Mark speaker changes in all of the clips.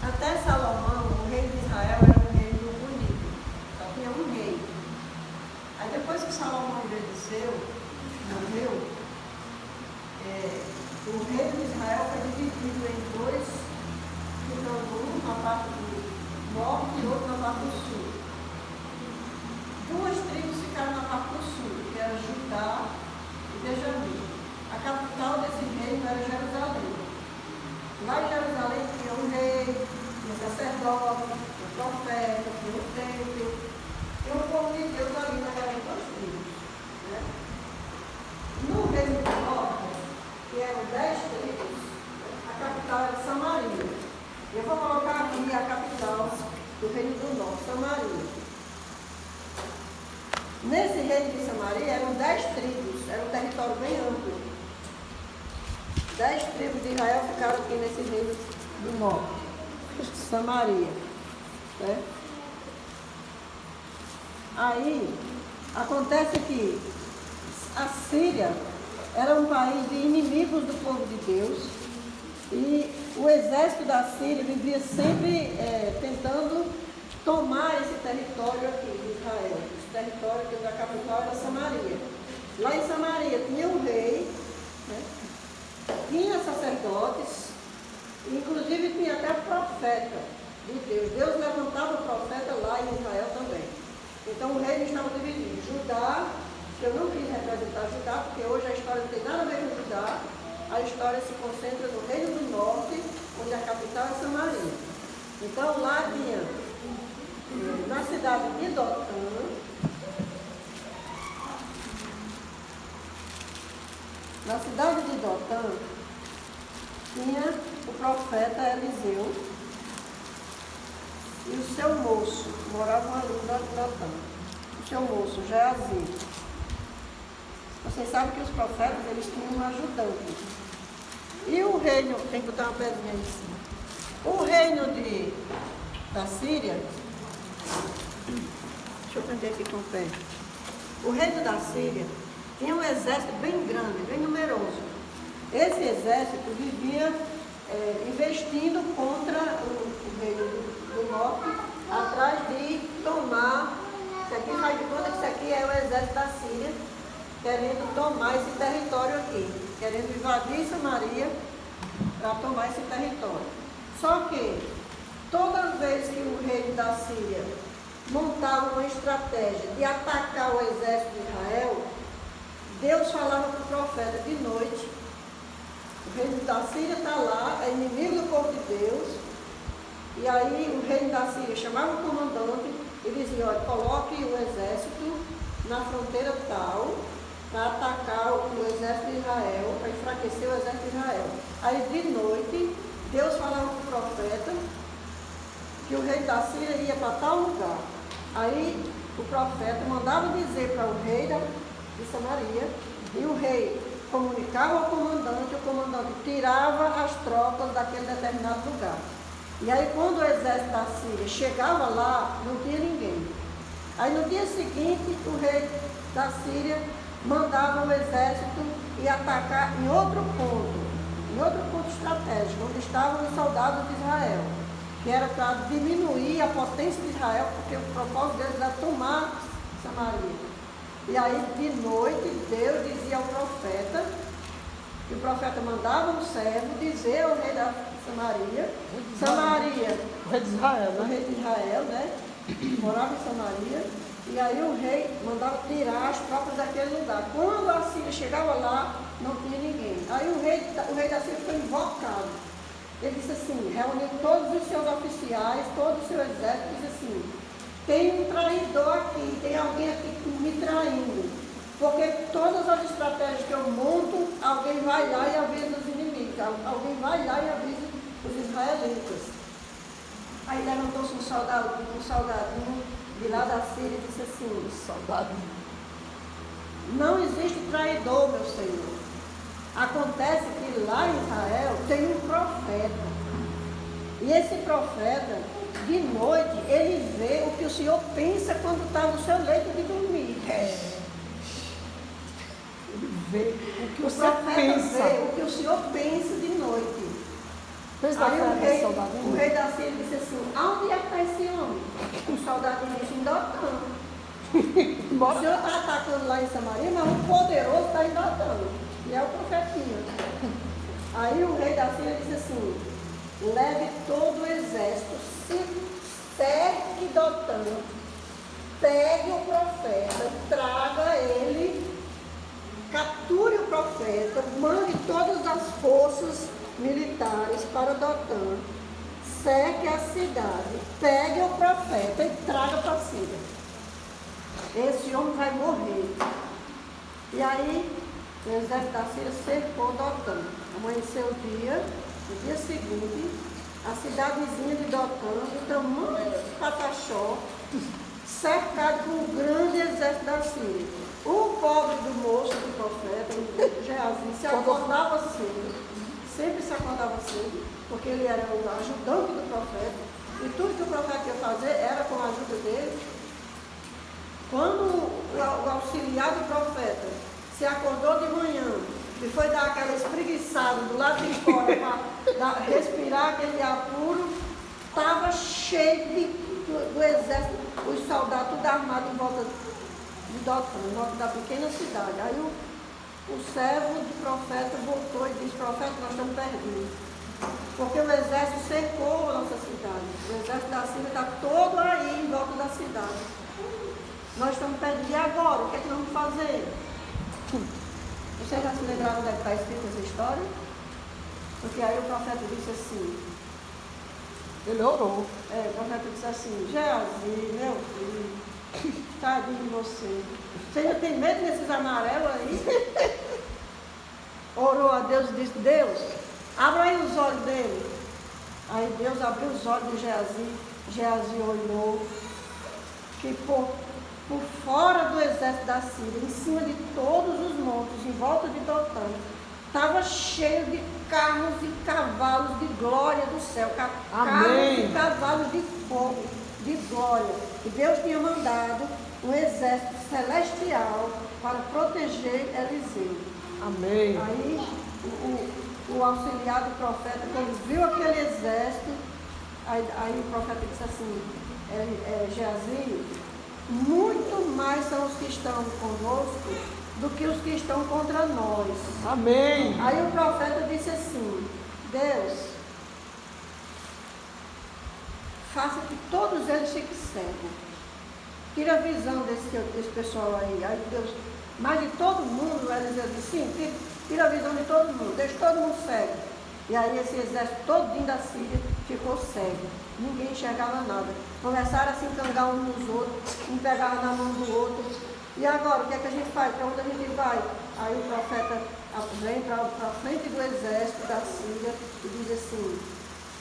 Speaker 1: Até Salomão, o rei de Israel, era um rei muito bonito. Só tinha um rei. Aí depois que Salomão envelheceu, morreu, o reino de Israel foi dividido em dois, ficando um na parte do norte e outro na parte do sul. Duas tribos ficaram na parte do sul, que era Judá e Benjamim. A capital desse reino era Jerusalém. Lá em Jerusalém tinha um rei, tinha um sacerdote, tinha um profeta, tinha um templo, tinha um povo de Deus ali naquelas duas tribos. Né? No reino do norte, que eram 10 tribos, a capital era Samaria. Eu vou colocar aqui a capital do reino do norte, Samaria. Nesse reino de Samaria eram 10 tribos, era um território bem amplo. 10 tribos de Israel ficaram aqui nesse reino do norte, Samaria. Né? Aí, acontece que a Síria era um país de inimigos do povo de Deus e o exército da Síria vivia sempre tentando tomar esse território aqui de Israel. Esse território que da capital era Samaria. Lá em Samaria tinha um rei, né? Tinha sacerdotes, inclusive tinha até profeta de Deus. Deus levantava o profeta lá em Israel também. Então o reino estava dividido. Judá, que eu não quis representar Judá, porque hoje a história não tem nada a ver com Judá. A história se concentra no reino do norte, onde a capital é Samaria. Então lá tinha, na cidade de Dotã, na cidade de Dotã, tinha o profeta Eliseu e o seu moço, moravam ali em Dotã. O seu moço, Geazi. Vocês sabem que os profetas, eles tinham um ajudante. E o reino, tem que botar uma pedrinha em cima. O reino da Síria, deixa eu prender aqui com o pé. O reino da Síria tinha um exército bem grande, bem numeroso. Esse exército vivia investindo contra o reino do norte, atrás de tomar. Isso aqui faz de conta que isso aqui é o exército da Síria, querendo tomar esse território aqui, querendo invadir Samaria para tomar esse território. Só que toda vez que o rei da Síria montava uma estratégia de atacar o exército de Israel, Deus falava para o profeta de noite. O reino da Síria está lá, é inimigo do povo de Deus. E aí o reino da Síria chamava o comandante e dizia, olha, coloque o exército na fronteira tal para atacar o exército de Israel, para enfraquecer o exército de Israel. Aí de noite, Deus falava para o profeta que o rei da Síria ia para tal lugar. Aí o profeta mandava dizer para o rei de Samaria, e o rei comunicava ao comandante, o comandante tirava as tropas daquele determinado lugar. E aí quando o exército da Síria chegava lá, não tinha ninguém. Aí no dia seguinte, o rei da Síria mandava o exército ir atacar em outro ponto estratégico, onde estavam os soldados de Israel, que era para diminuir a potência de Israel, porque o propósito deles era tomar Samaria. E aí, de noite, Deus dizia ao profeta, que o profeta mandava um servo dizer ao rei da Samaria,
Speaker 2: O rei de Israel, né?
Speaker 1: O rei de Israel, né? Morava em Samaria, e aí o rei mandava tirar as tropas daquele lugar. Quando a Síria chegava lá, não tinha ninguém. Aí o rei da Síria foi invocado. Ele disse assim, reuniu todos os seus oficiais, todo o seu exército, e disse assim, tem um traidor aqui, tem alguém aqui me traindo. Porque todas as estratégias que eu monto, alguém vai lá e avisa os inimigos, alguém vai lá e avisa os israelitas. Aí levantou-se um soldadinho de lá da Síria e disse assim, soldadinho, não existe traidor, meu Senhor. Acontece que lá em Israel tem um profeta. E esse profeta, de noite, ele vê o que o Senhor pensa quando está no seu leito de dormir.
Speaker 2: vê o que
Speaker 1: O
Speaker 2: você
Speaker 1: profeta
Speaker 2: pensa.
Speaker 1: vê o que o Senhor pensa de noite.
Speaker 2: Pensa
Speaker 1: Aí o
Speaker 2: soldadinho.
Speaker 1: rei da Síria disse assim, aonde é que está esse homem? O soldadinho disse, em Dotã. O Senhor está atacando lá em Samaria, mas o poderoso está em Dotã. E é o profetinha. Aí o rei da Síria disse assim, leve todo o exército, cerque Dotã, pegue o profeta, traga ele, capture o profeta, mande todas as forças militares para Dotã, cerque a cidade, pegue o profeta e traga para a Síria. Esse homem vai morrer. E aí, o exército da Síria cercou Dotã. Amanheceu o dia, no dia seguinte, a cidadezinha de Dotã, do tamanho de Pataxó, cercado por um grande exército da Síria. O pobre do moço do profeta, o Geazi, se acordava cedo, sempre se acordava cedo, porque ele era o ajudante do profeta, e tudo que o profeta ia fazer era com a ajuda dele. Quando o auxiliar do profeta se acordou de manhã e foi dar aquela espreguiçada do lado de fora para respirar aquele ar puro, estava cheio do exército, os soldados tudo armados em volta de Dotã, em volta da pequena cidade. Aí o servo do profeta voltou e disse, profeta, nós estamos perdidos. Porque o exército cercou a nossa cidade. O exército da Síria está todo aí em volta da cidade. Nós estamos perdidos. E agora? O que é que nós vamos fazer? Vocês já se lembraram onde está escrita essa história? Porque aí o profeta disse assim,
Speaker 2: Ele orou.
Speaker 1: o profeta disse assim, Geazi, meu filho, tadinho de você. Você ainda tem medo desses amarelos aí? Orou a Deus e disse, Deus, abra aí os olhos dele. Aí Deus abriu os olhos de Geazi. Geazi olhou que por fora do exército da Síria, em cima de todos os montes, em volta de Dotã, estava cheio de carros e cavalos de glória do céu. Carros e cavalos de fogo, de glória. E Deus tinha mandado um exército celestial para proteger Eliseu.
Speaker 2: Amém.
Speaker 1: Aí o auxiliar do profeta, quando viu aquele exército, aí o profeta disse assim, Geazi, muito mais são os que estão conosco do que os que estão contra nós.
Speaker 2: Amém.
Speaker 1: Aí o profeta disse assim, Deus, faça que todos eles fiquem cegos. Tira a visão desse pessoal aí. Aí Deus, mas de todo mundo, Eliseu disse, sim, tira a visão de todo mundo, deixa todo mundo cego. E aí esse exército todinho da Síria ficou cego. Ninguém enxergava nada. Começaram a se encangar uns nos outros, um pegava na mão do outro. E agora, o que é que a gente faz? Para onde a gente vai? Aí o profeta vem para frente do exército da Síria e diz assim,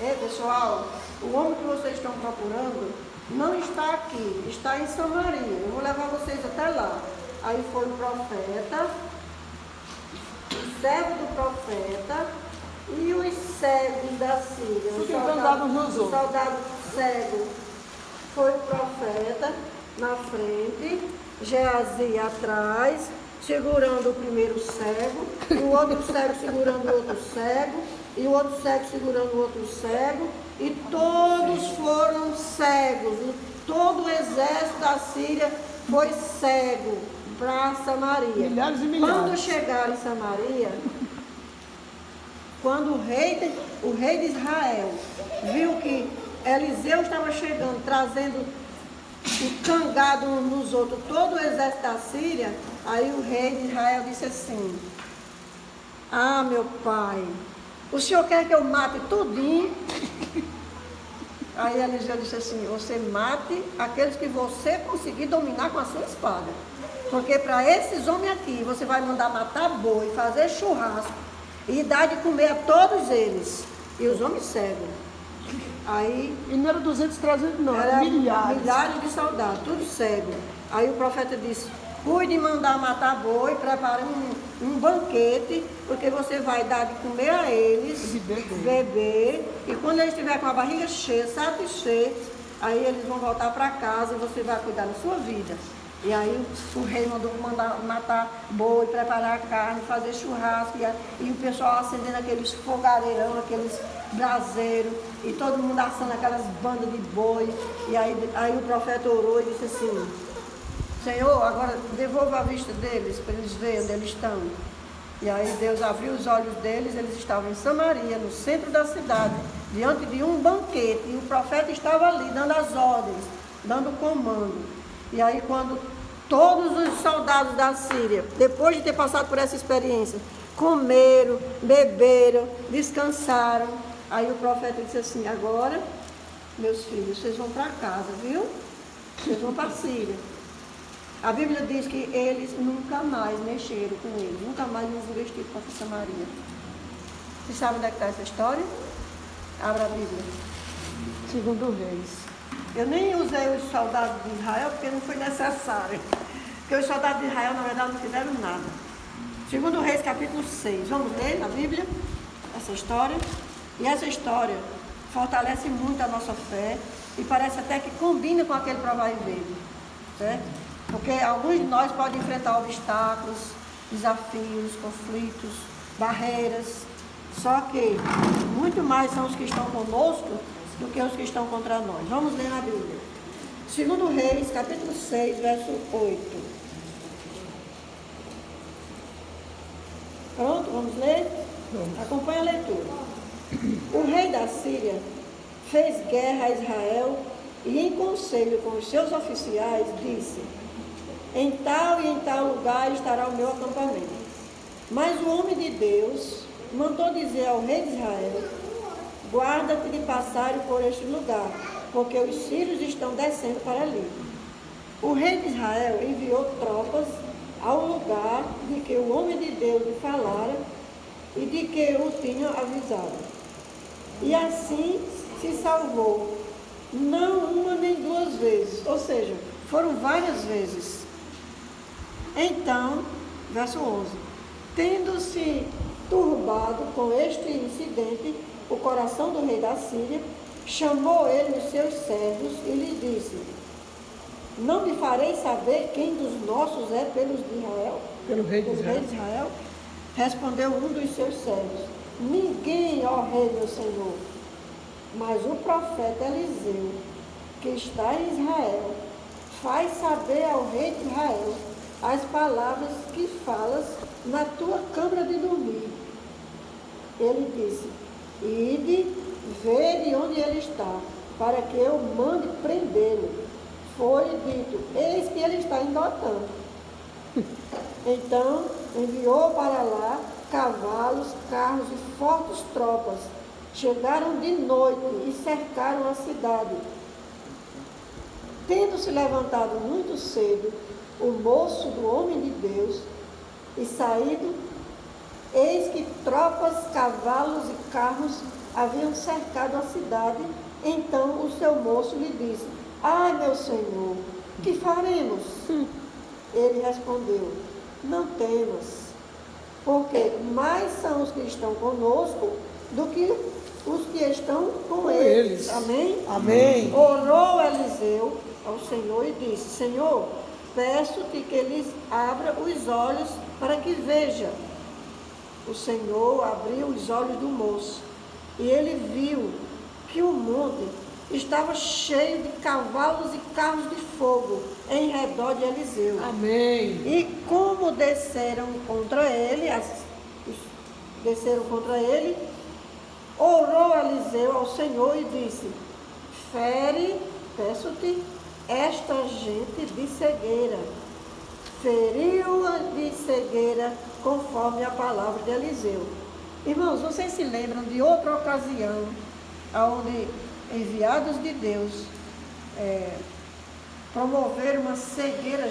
Speaker 1: ei pessoal, o homem que vocês estão procurando não está aqui, está em Samaria. Eu vou levar vocês até lá. Aí foi o profeta, o servo do profeta, e os cegos da Síria,
Speaker 2: os
Speaker 1: soldado cego, foi o profeta na frente, Geazi atrás, segurando o primeiro cego, e o outro cego segurando o outro cego, e o outro cego segurando o outro cego, e todos foram cegos, todo o exército da Síria foi cego para Samaria.
Speaker 2: Milhares e milhares.
Speaker 1: Quando chegaram em Samaria, quando o rei de Israel viu que Eliseu estava chegando, trazendo o cangado uns nos outros, todo o exército da Síria, aí o rei de Israel disse assim, ah, meu pai, o senhor quer que eu mate tudinho? Aí Eliseu disse assim, você mate aqueles que você conseguir dominar com a sua espada. Porque para esses homens aqui, você vai mandar matar boi, fazer churrasco, e dar de comer a todos eles. E os homens cegos. Aí,
Speaker 2: e não era 200, 300, não,
Speaker 1: era
Speaker 2: milhares.
Speaker 1: Milhares de soldados, tudo cego. Aí o profeta disse, cuide de mandar matar boi, prepare um banquete, porque você vai dar de comer a eles, beber, e quando eles estiverem com a barriga cheia, satisfeitos, aí eles vão voltar para casa e você vai cuidar da sua vida. E aí o rei mandou matar boi, preparar carne, fazer churrasco, e o pessoal acendendo aqueles fogareirão, aqueles braseiros, e todo mundo assando aquelas bandas de boi. E aí o profeta orou e disse assim: Senhor, agora devolva a vista deles, para eles verem onde eles estão. E aí Deus abriu os olhos deles, eles estavam em Samaria, no centro da cidade, diante de um banquete, e o profeta estava ali, dando as ordens, dando o comando. E aí quando todos os soldados da Síria, depois de ter passado por essa experiência, comeram, beberam, descansaram, aí o profeta disse assim: agora, meus filhos, vocês vão para casa, viu? Vocês vão para a Síria. A Bíblia diz que eles nunca mais mexeram com eles, nunca mais eles investiram contra Samaria. Vocês sabem onde é que está essa história? Abra a Bíblia.
Speaker 2: Segundo Reis.
Speaker 1: Eu nem usei os soldados de Israel porque não foi necessário. Porque os soldados de Israel, na verdade, não fizeram nada. Segundo Reis, capítulo 6. Vamos ler na Bíblia essa história. E essa história fortalece muito a nossa fé e parece até que combina com aquele provar e ver. Certo? Porque alguns de nós podem enfrentar obstáculos, desafios, conflitos, barreiras. Só que muito mais são os que estão conosco do que os que estão contra nós. Vamos ler na Bíblia. Segundo Reis, capítulo 6, verso 8. Pronto, vamos ler? Acompanhe a leitura. O rei da Síria fez guerra a Israel e, em conselho com os seus oficiais, disse: em tal e em tal lugar estará o meu acampamento. Mas o homem de Deus mandou dizer ao rei de Israel: guarda-te de passar por este lugar, porque os sírios estão descendo para ali. O rei de Israel enviou tropas ao lugar de que o homem de Deus lhe falara e de que o tinha avisado. E assim se salvou, não uma nem duas vezes, ou seja, foram várias vezes. Então, verso 11, tendo-se turbado com este incidente o coração do rei da Síria, chamou ele os seus servos e lhe disse: não me farei saber quem dos nossos é pelos de Israel?
Speaker 2: Pelo rei de Israel.
Speaker 1: Rei de Israel? Respondeu um dos seus servos: ninguém, ó rei meu senhor, mas o profeta Eliseu, que está em Israel, faz saber ao rei de Israel as palavras que falas na tua câmara de dormir. Ele disse: ide, vede onde ele está, para que eu mande prendê-lo. Foi dito: eis que ele está em Dotã. Então enviou para lá cavalos, carros e fortes tropas. Chegaram de noite e cercaram a cidade. Tendo se levantado muito cedo o moço do homem de Deus e saído, eis que tropas, cavalos e carros haviam cercado a cidade. Então o seu moço lhe disse: ai, meu senhor, que faremos? Ele respondeu: não temas, porque mais são os que estão conosco do que os que estão com eles. Amém?
Speaker 2: Amém.
Speaker 1: Orou Eliseu ao Senhor e disse: Senhor, peço-te que lhes abra os olhos para que veja. O Senhor abriu os olhos do moço e ele viu que o monte estava cheio de cavalos e carros de fogo em redor de Eliseu.
Speaker 2: Amém.
Speaker 1: E como desceram contra ele, orou Eliseu ao Senhor e disse: fere, peço-te, esta gente de cegueira. Feriu-a de cegueira conforme a palavra de Eliseu. Irmãos, vocês se lembram de outra ocasião onde enviados de Deus promoveram uma cegueira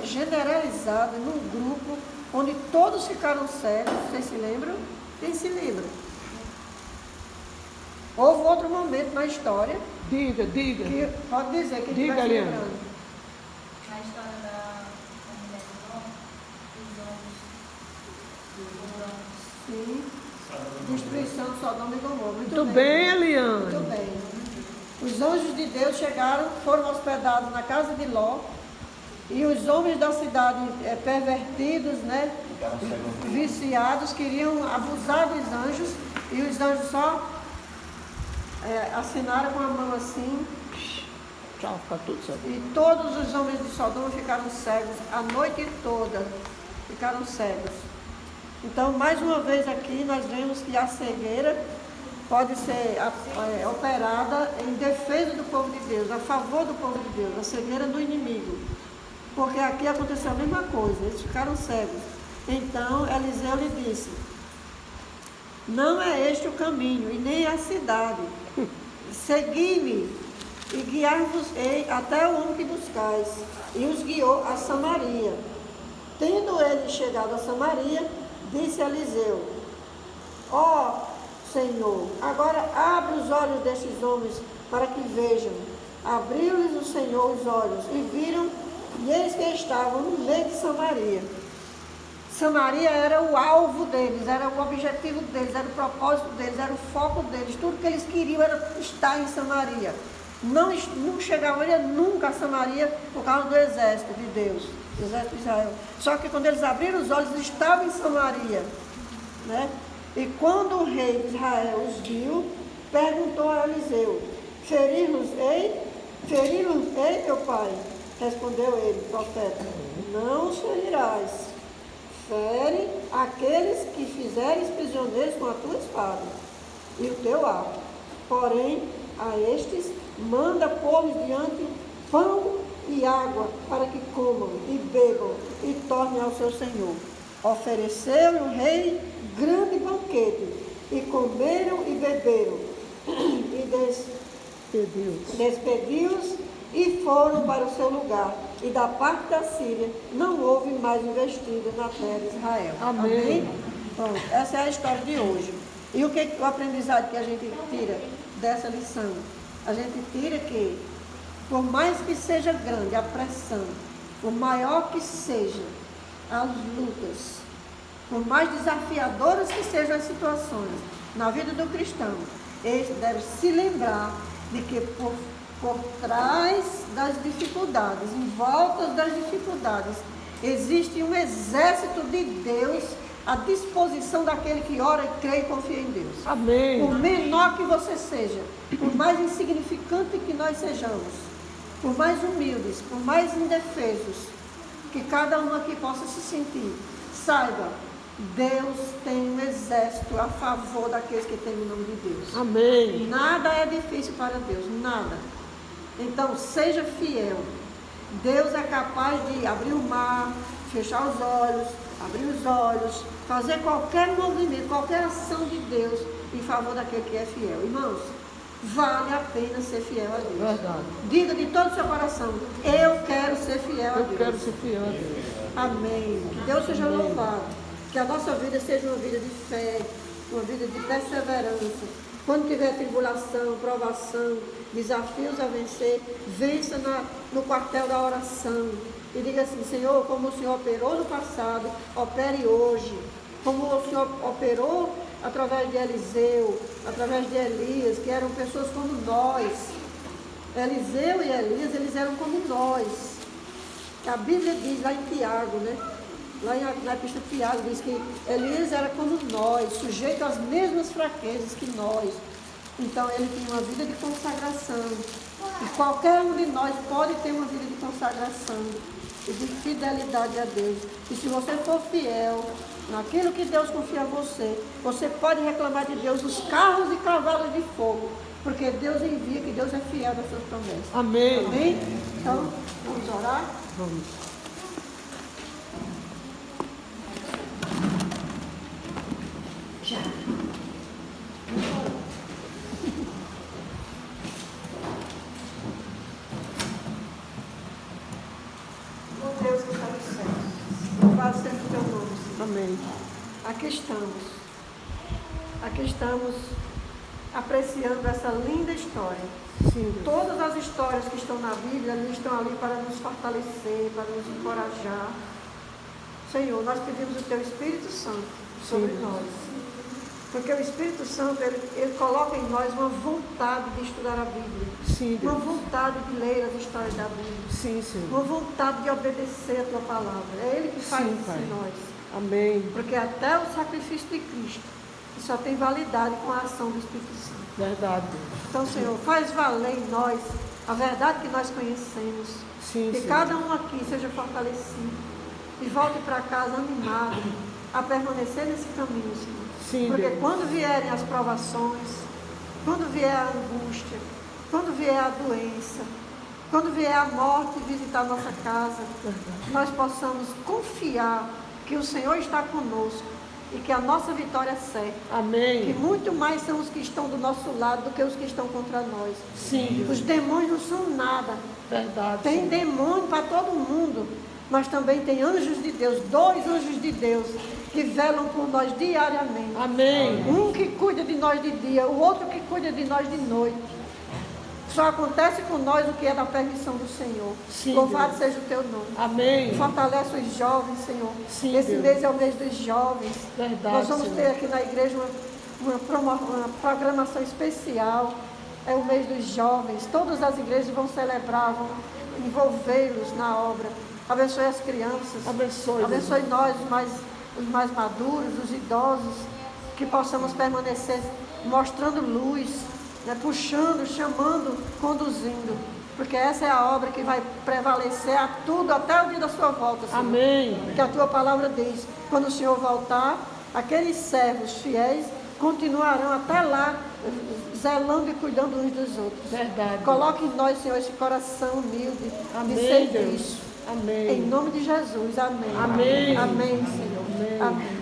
Speaker 1: generalizada num grupo onde todos ficaram cegos? Vocês se lembram? Quem se lembra? Houve outro momento na história.
Speaker 2: Diga.
Speaker 1: Que, pode dizer, que
Speaker 2: Diga,
Speaker 1: vai se
Speaker 2: Eliana.
Speaker 1: lembrando.
Speaker 3: Na história da mulher de Gomorra, os homens.
Speaker 1: Sim. Destruição de Sodoma e Gomorra.
Speaker 2: Muito bem, Eliana.
Speaker 1: Muito bem. Os anjos de Deus chegaram, foram hospedados na casa de Ló. E os homens da cidade pervertidos, né? Viciados, queriam abusar dos anjos. E os anjos só assinaram com a mão assim.
Speaker 2: Tchau, fica tudo certo.
Speaker 1: E todos os homens de Sodoma ficaram cegos, a noite toda ficaram cegos. Então, mais uma vez aqui, nós vemos que a cegueira pode ser operada em defesa do povo de Deus, a favor do povo de Deus, a cegueira do inimigo. Porque aqui aconteceu a mesma coisa, eles ficaram cegos. Então, Eliseu lhe disse: não é este o caminho, e nem a cidade. Segui-me, e guiar-vos-ei até onde buscais. E os guiou a Samaria. Tendo ele chegado a Samaria, disse a Eliseu: ó Senhor, agora abre os olhos destes homens para que vejam. Abriu-lhes o Senhor os olhos, e viram, e eis que estavam no meio de Samaria. Samaria era o alvo deles, era o objetivo deles, era o propósito deles, era o foco deles. Tudo que eles queriam era estar em Samaria. Não chegaria nunca a Samaria por causa do exército de Deus, do exército de Israel. Só que quando eles abriram os olhos, eles estavam em Samaria, né? E quando o rei de Israel os viu, perguntou a Eliseu: ferir-los-ei, meu pai? Respondeu ele, profeta: não os ferirás. Fere aqueles que fizeres prisioneiros com a tua espada e o teu arco. Porém, a estes manda pôr-lhes diante pão e água para que comam e bebam e tornem ao seu senhor. Ofereceu-lhe o rei grande banquete, e comeram e beberam, e despediu-os e foram para o seu lugar. E da parte da Síria não houve mais investida na terra de Israel.
Speaker 2: Amém.
Speaker 1: Bom, essa é a história de hoje. E o aprendizado que a gente tira dessa lição? A gente tira que, por mais que seja grande a pressão, por maior que seja as lutas, por mais desafiadoras que sejam as situações na vida do cristão, ele deve se lembrar de que por trás das dificuldades, em volta das dificuldades, existe um exército de Deus à disposição daquele que ora e crê e confia em Deus.
Speaker 2: Amém.
Speaker 1: Por menor que você seja, por mais insignificante que nós sejamos, por mais humildes, por mais indefesos que cada um aqui possa se sentir, saiba, Deus tem um exército a favor daqueles que temem o nome de Deus.
Speaker 2: Amém.
Speaker 1: Nada é difícil para Deus, nada. Então, seja fiel. Deus é capaz de abrir o mar, fechar os olhos, abrir os olhos, fazer qualquer movimento, qualquer ação de Deus em favor daquele que é fiel. Irmãos, vale a pena ser fiel a Deus.
Speaker 2: Verdade.
Speaker 1: Diga de todo o seu coração: eu quero ser fiel a Deus.
Speaker 2: Eu quero ser fiel a Deus.
Speaker 1: Amém. Que Deus seja louvado. Que a nossa vida seja uma vida de fé, uma vida de perseverança. Quando tiver tribulação, provação, desafios a vencer, vença no quartel da oração. E diga assim: Senhor, como o Senhor operou no passado, opere hoje. Como o Senhor operou através de Eliseu, através de Elias, que eram pessoas como nós. Eliseu e Elias, eles eram como nós. A Bíblia diz lá em Tiago, né? Lá na epístola de Tiago diz que Elias era como nós, sujeito às mesmas fraquezas que nós. Então ele tinha uma vida de consagração. E qualquer um de nós pode ter uma vida de consagração e de fidelidade a Deus. E se você for fiel naquilo que Deus confia a você, você pode reclamar de Deus os carros e cavalos de fogo, porque Deus envia, que Deus é fiel às suas promessas.
Speaker 2: Amém.
Speaker 1: Amém? Então, vamos orar?
Speaker 2: Vamos.
Speaker 1: Já. Oh Deus que está no céu, louvado seja o teu nome, Senhor.
Speaker 2: Amém.
Speaker 1: Aqui estamos apreciando essa linda história.
Speaker 2: Sim, Deus.
Speaker 1: Todas as histórias que estão na Bíblia, elas estão ali para nos fortalecer, para nos encorajar. Senhor, nós pedimos o teu Espírito Santo sobre
Speaker 2: Sim.
Speaker 1: nós. Porque o Espírito Santo, ele coloca em nós uma vontade de estudar a Bíblia.
Speaker 2: Sim,
Speaker 1: Uma
Speaker 2: Deus.
Speaker 1: vontade de ler as histórias da Bíblia.
Speaker 2: Sim, Senhor.
Speaker 1: Uma vontade de obedecer a tua palavra. É Ele que faz
Speaker 2: Sim,
Speaker 1: isso
Speaker 2: Pai.
Speaker 1: em nós.
Speaker 2: Amém.
Speaker 1: Porque até o sacrifício de Cristo só tem validade com a ação do Espírito Santo.
Speaker 2: Verdade, Deus.
Speaker 1: Então, Senhor, faz valer em nós a verdade que nós conhecemos.
Speaker 2: Sim,
Speaker 1: Que
Speaker 2: Senhor.
Speaker 1: cada um aqui seja fortalecido e volte para casa animado a permanecer nesse caminho, Senhor.
Speaker 2: Sim,
Speaker 1: Porque
Speaker 2: Deus.
Speaker 1: quando vierem as provações, quando vier a angústia, quando vier a doença, quando vier a morte visitar a nossa casa, nós possamos confiar que o Senhor está conosco e que a nossa vitória é certa. Que
Speaker 2: Amém.
Speaker 1: muito mais são os que estão do nosso lado do que os que estão contra nós.
Speaker 2: Sim, Deus.
Speaker 1: Os demônios não são nada.
Speaker 2: Verdade.
Speaker 1: Tem
Speaker 2: Senhor.
Speaker 1: demônio para todo mundo, mas também tem anjos de Deus, 2 anjos de Deus, que velam por nós diariamente.
Speaker 2: Amém.
Speaker 1: Um que cuida de nós de dia, o outro que cuida de nós de noite. Só acontece com nós o que é da permissão do Senhor.
Speaker 2: Sim,
Speaker 1: Louvado
Speaker 2: Deus.
Speaker 1: seja o teu nome.
Speaker 2: Amém.
Speaker 1: Fortalece os jovens, Senhor.
Speaker 2: Sim,
Speaker 1: Esse
Speaker 2: Deus.
Speaker 1: mês é o mês dos jovens.
Speaker 2: Verdade,
Speaker 1: Nós vamos
Speaker 2: Senhor.
Speaker 1: ter aqui na igreja uma programação especial. É o mês dos jovens. Todas as igrejas vão celebrar, vão envolvê-los na obra. Abençoe as crianças.
Speaker 2: Abençoe, Deus.
Speaker 1: Abençoe nós, os mais maduros, os idosos, que possamos permanecer mostrando luz, né, puxando, chamando, conduzindo. Porque essa é a obra que vai prevalecer a tudo até o dia da sua volta, Senhor.
Speaker 2: Amém.
Speaker 1: Que a tua palavra diz, quando o Senhor voltar, aqueles servos fiéis continuarão até lá, zelando e cuidando uns dos outros.
Speaker 2: Verdade.
Speaker 1: Coloque em nós, Senhor, esse coração humilde
Speaker 2: Amém,
Speaker 1: de serviço.
Speaker 2: Deus. Amém.
Speaker 1: Em nome de Jesus, amém.
Speaker 2: Amém.
Speaker 1: Amém, Senhor.
Speaker 2: Amém.
Speaker 1: Amém.